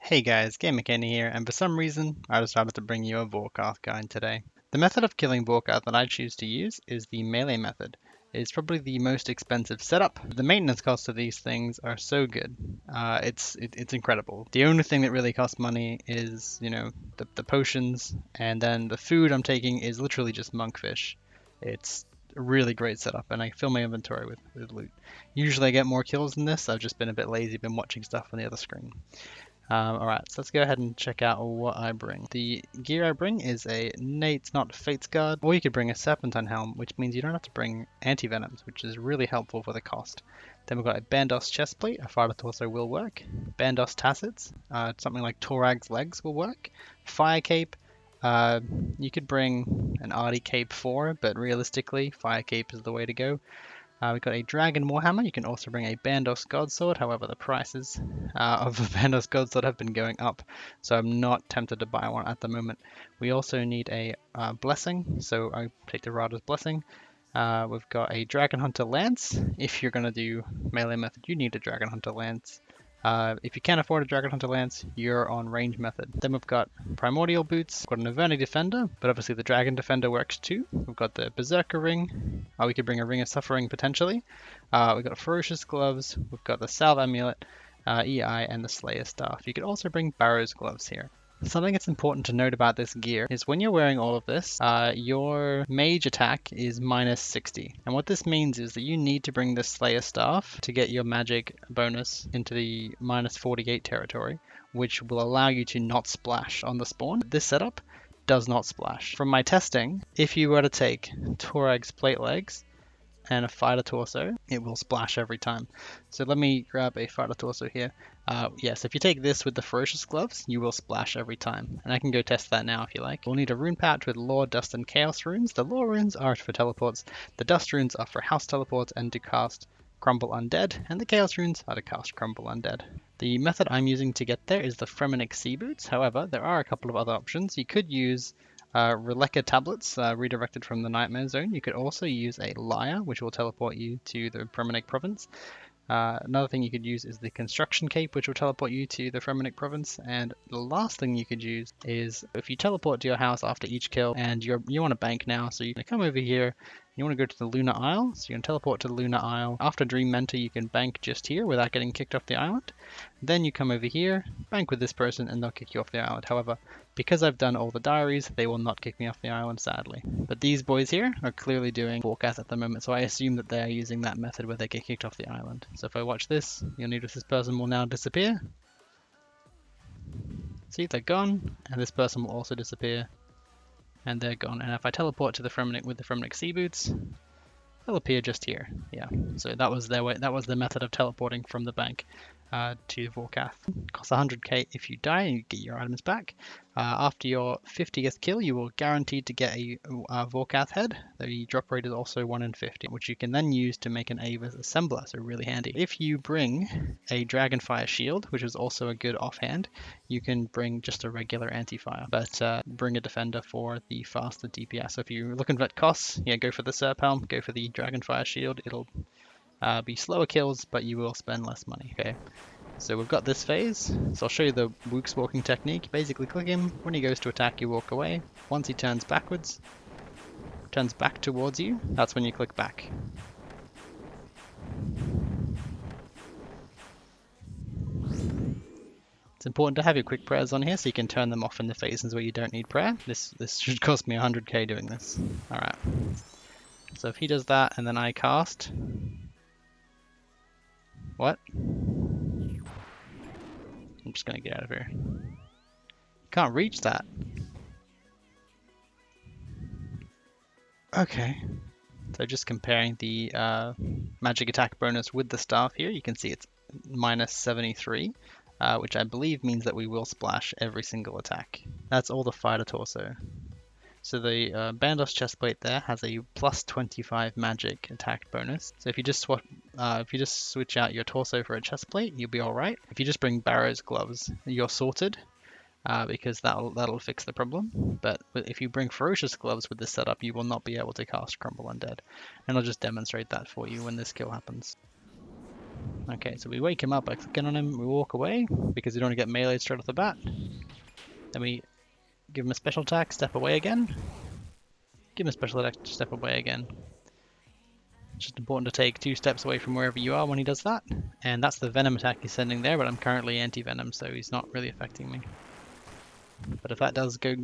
Hey guys, GameMechanic here, and for some reason, I decided to bring you a Vorkath guide today. The method of killing Vorkath that I choose to use is the melee method. It's probably the most expensive setup. The maintenance costs of these things are so good. It's incredible. The only thing that really costs money is, the potions, and then the food I'm taking is literally just monkfish. It's a really great setup, and I fill my inventory with loot. Usually I get more kills than this. I've just been a bit lazy, been watching stuff on the other screen. Alright, so let's go ahead and check out what I bring. The gear I bring is a Nate's Not Fates Guard, or you could bring a Serpentine Helm, which means you don't have to bring anti-venoms, which is really helpful for the cost. Then we've got a Bandos Chestplate, a Fighter Torso will work. Bandos Tassets, something like Torag's Legs will work. Fire Cape, you could bring an Artie Cape 4, but realistically, Fire Cape is the way to go. We've got a Dragon Warhammer. You can also bring a Bandos Godsword. However, the prices of the Bandos Godsword have been going up, so I'm not tempted to buy one at the moment. We also need a Blessing, so I take the Rada's Blessing. We've got a Dragon Hunter Lance. If you're going to do melee method, you need a Dragon Hunter Lance. If you can't afford a Dragon Hunter Lance, you're on range method. Then we've got Primordial Boots, we've got an Averni Defender, but obviously the Dragon Defender works too. We've got the Berserker Ring, we could bring a Ring of Suffering potentially. We've got Ferocious Gloves, we've got the Salve Amulet, EI, and the Slayer Staff. You could also bring Barrow's Gloves here. Something that's important to note about this gear is when you're wearing all of this, your mage attack is minus 60. And what this means is that you need to bring the Slayer Staff to get your magic bonus into the minus 48 territory, which will allow you to not splash on the spawn. This setup does not splash. From my testing, if you were to take Torag's Plate Legs and a Fighter Torso, it will splash every time. So let me grab a Fighter Torso here. Yes, if you take this with the Ferocious Gloves, you will splash every time. And I can go test that now if you like. We'll need a rune pouch with Lore, Dust, and Chaos runes. The Lore runes are for teleports. The Dust runes are for house teleports and to cast Crumble Undead. And the Chaos runes are to cast Crumble Undead. The method I'm using to get there is the Fremennik Sea Boots. However, there are a couple of other options. You could use Releka tablets redirected from the Nightmare Zone. You could also use a Lyre, which will teleport you to the Fremennik province. Another thing you could use is the Construction Cape, which will teleport you to the Fremennik province. And the last thing you could use is if you teleport to your house after each kill and you want to bank now, so you can come over here. You want to go to the Lunar Isle, so you can teleport to the Lunar Isle. After Dream Mentor, you can bank just here without getting kicked off the island. Then you come over here, bank with this person, and they'll kick you off the island. However, because I've done all the diaries, they will not kick me off the island, sadly. But these boys here are clearly doing Vorkath at the moment, so I assume that they're using that method where they get kicked off the island. So if I watch this, you'll notice this person will now disappear. See, they're gone, and this person will also disappear. And they're gone. And if I teleport to the Fremennik with the Fremennik Sea Boots, they'll appear just here. Yeah. So that was their way. That was the method of teleporting from the bank to Vorkath. Costs 100k if you die and you get your items back. After your 50th kill, you will guaranteed to get a Vorkath head. The drop rate is also 1 in 50, which you can then use to make an Ava's Assembler, so really handy. If you bring a Dragonfire Shield, which is also a good offhand, you can bring just a regular anti-fire, but bring a defender for the faster DPS. So if you're looking at costs, yeah, go for the Serp Helm, go for the Dragonfire Shield. It'll be slower kills, but you will spend less money. Okay, so we've got this phase. So I'll show you the Wook's walking technique. Basically click him. When he goes to attack, you walk away. Once he turns backwards, turns back towards you, that's when you click back. It's important to have your quick prayers on here so you can turn them off in the phases where you don't need prayer. This should cost me 100k doing this. Alright. So if he does that and then I cast... What? I'm just gonna get out of here. Can't reach that. Okay. So just comparing the magic attack bonus with the staff here, you can see it's minus 73, which I believe means that we will splash every single attack. That's all the Fighter Torso. So the Bandos Chestplate there has a plus 25 magic attack bonus. So if you just switch out your torso for a chestplate, you'll be all right. If you just bring Barrow's Gloves, you're sorted, because that'll fix the problem. But if you bring Ferocious Gloves with this setup, you will not be able to cast Crumble Undead. And I'll just demonstrate that for you when this kill happens. Okay, so we wake him up by clicking on him, we walk away, because we don't want to get meleeed straight off the bat. Then we give him a special attack, step away again. Give him a special attack, step away again. It's just important to take 2 steps away from wherever you are when he does that. And that's the venom attack he's sending there, but I'm currently anti-venom, so he's not really affecting me. But if that does go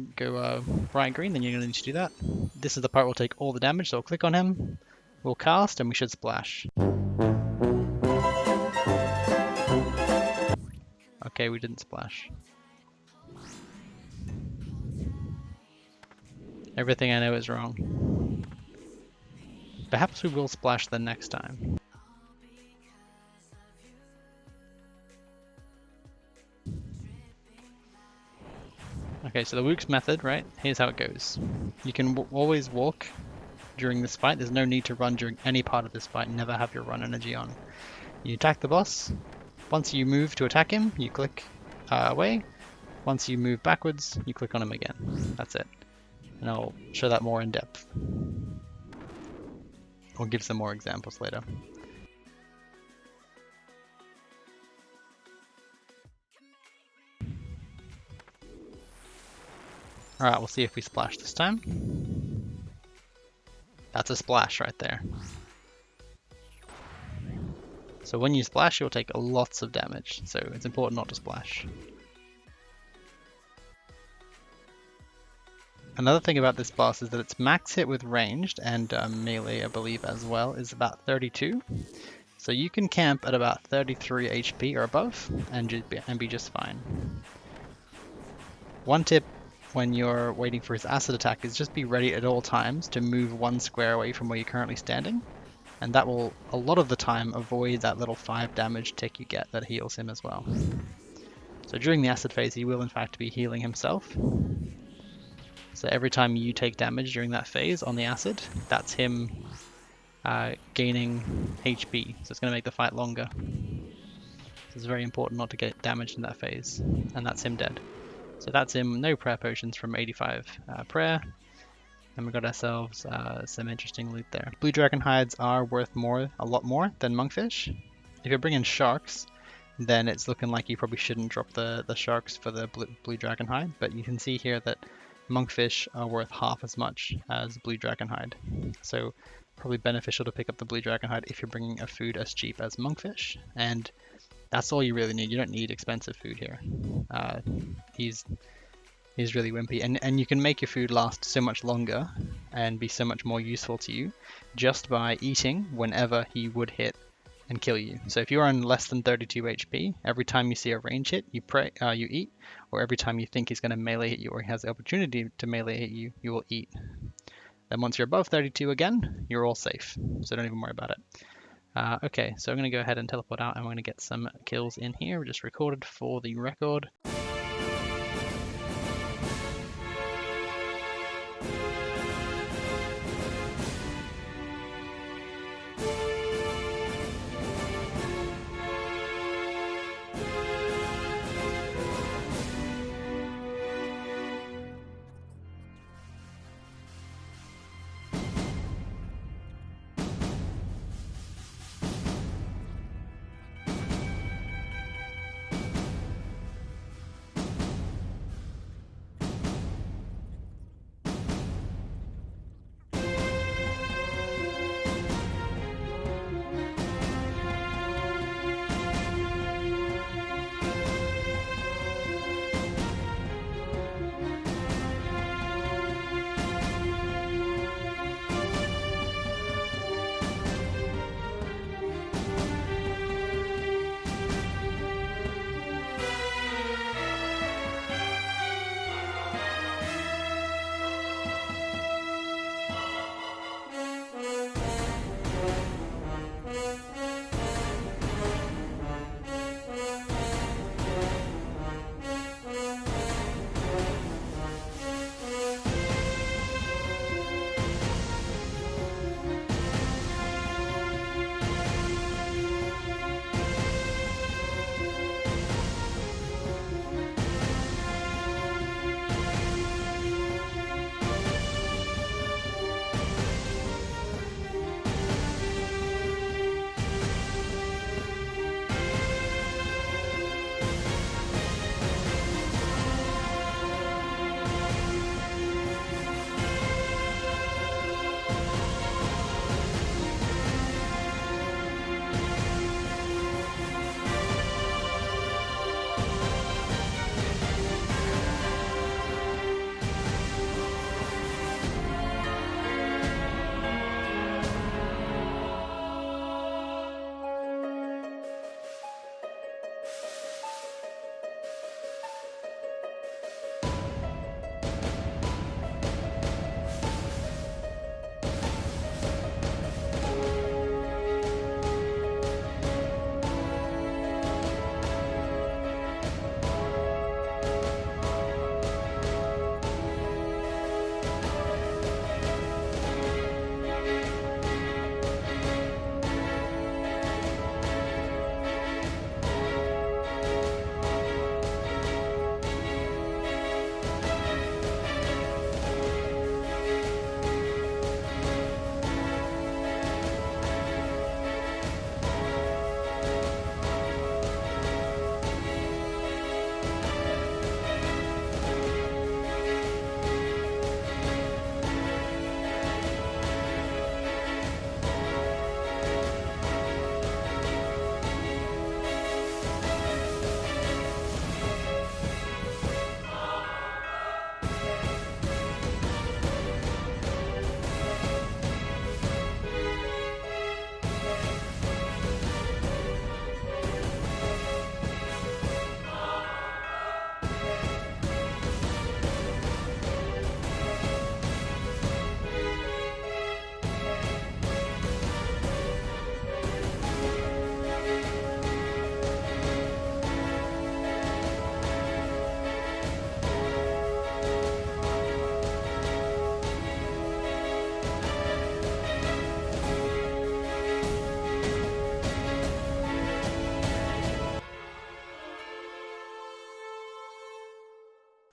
bright green, then you're going to need to do that. This is the part we'll take all the damage, so we'll click on him, we'll cast, and we should splash. Okay, we didn't splash. Everything I know is wrong. Perhaps we will splash the next time. Okay, so the Wook's method, right? Here's how it goes. You can always walk during this fight. There's no need to run during any part of this fight. Never have your run energy on. You attack the boss. Once you move to attack him, you click away. Once you move backwards, you click on him again. That's it. And I'll show that more in depth. I'll give some more examples later. Alright, we'll see if we splash this time. That's a splash right there. So when you splash, you'll take lots of damage, so it's important not to splash. Another thing about this boss is that its max hit with ranged and melee, I believe, as well, is about 32. So you can camp at about 33 HP or above and be just fine. One tip when you're waiting for his acid attack is just be ready at all times to move 1 square away from where you're currently standing. And that will, a lot of the time, avoid that little 5 damage tick you get that heals him as well. So during the acid phase, he will in fact be healing himself. So every time you take damage during that phase on the acid, that's him gaining HP. So it's going to make the fight longer. So it's very important not to get damaged in that phase. And that's him dead. So that's him, no prayer potions from 85 prayer. And we got ourselves some interesting loot there. Blue dragon hides are worth a lot more than monkfish. If you're bringing sharks, then it's looking like you probably shouldn't drop the sharks for the blue dragon hide. But you can see here that monkfish are worth half as much as blue dragon hide. So probably beneficial to pick up the blue dragon hide if you're bringing a food as cheap as monkfish. And that's all you really need. You don't need expensive food here. He's really wimpy, and you can make your food last so much longer and be so much more useful to you just by eating whenever he would hit and kill you. So if you're on less than 32 HP, every time you see a range hit, you eat, or every time you think he's going to melee hit you or he has the opportunity to melee hit you, you will eat. Then once you're above 32 again, you're all safe, so don't even worry about it. Okay, so I'm going to go ahead and teleport out and we're going to get some kills in here, just recorded for the record.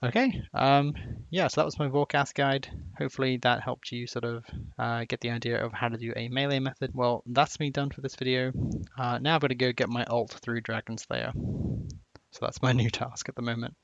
Okay, yeah, so that was my Vorcast guide. Hopefully that helped you sort of get the idea of how to do a melee method. Well, that's me done for this video. Now I've got to go get my ult through Dragon Slayer. So that's my new task at the moment.